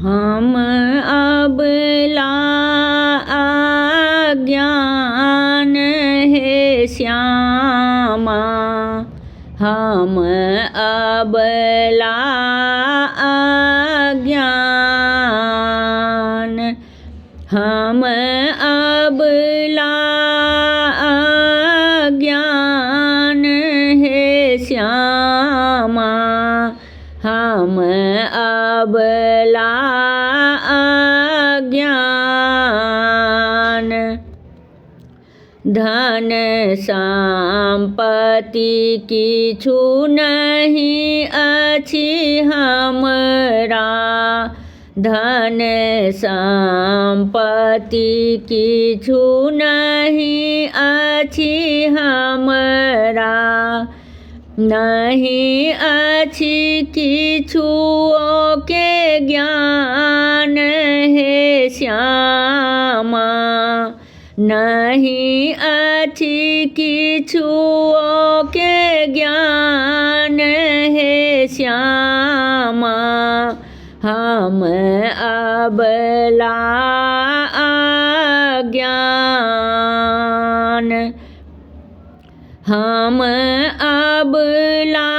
हम अबला अज्ञान है श्यामा, हम अबला अज्ञान, हम अबला अज्ञान है श्यामा, हम अबला अज्ञान। धन संपत्ति किछु नहीं अछि हमरा, धन संपत्ति किछु नहीं अछि हमरा, नहीं अछि किछुओ के ज्ञान है श्यामा, नहीं अछि किछुओ के ज्ञान है श्यामा, हम अबला अज्ञान, हम अबला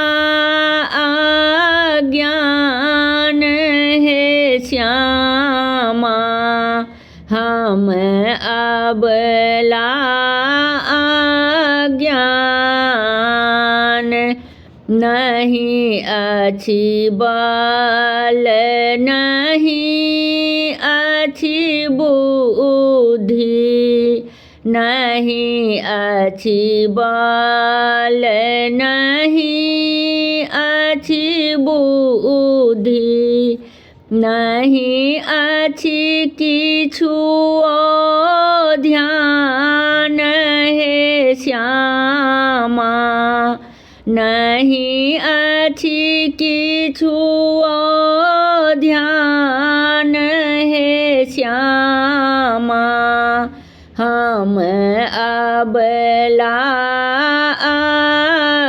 अज्ञान है श्यामा, हम अबला अज्ञान। नहीं अछि बल नहीं अछि बुद्धि, नहीं अछि बल नहीं अछि बुद्धि, नहीं अछि किछुओ ध्यान है श्यामा, नहीं अछि किछुओ ध्यान है श्यामा, हम अबला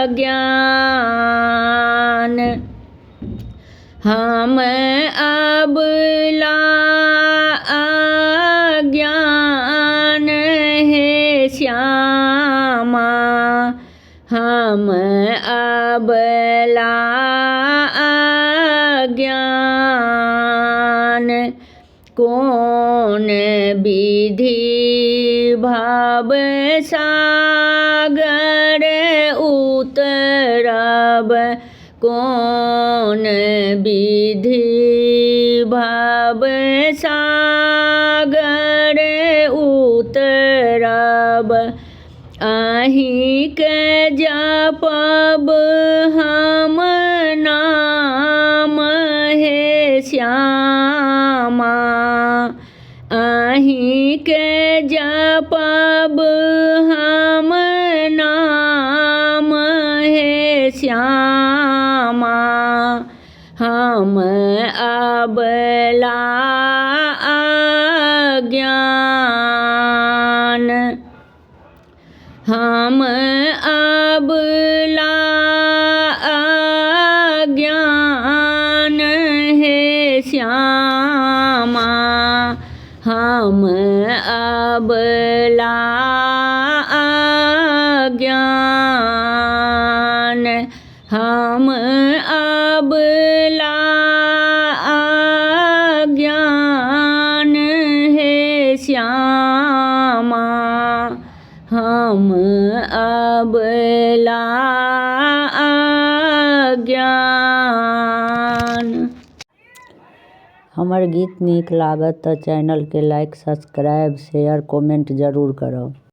अज्ञान, हम अबला अज्ञान है श्यामा, हम अबला अज्ञान। कौन विधि भव सागर उतरब, कौन विधि भव सागर उतरब, अहीं के जपब हम नाम है श्यामा, अहीं के जपब हम नाम है श्यामा, हम अबला अज्ञान, हम अबला अज्ञान है श्यामा, हम अबला अज्ञान, हम अबला अज्ञान है श्यामा, हम अबला अज्ञान। हमर गीत नीक लागत तऽ चैनल के लाइक, सब्सक्राइब, शेयर, कमेंट जरूर करब।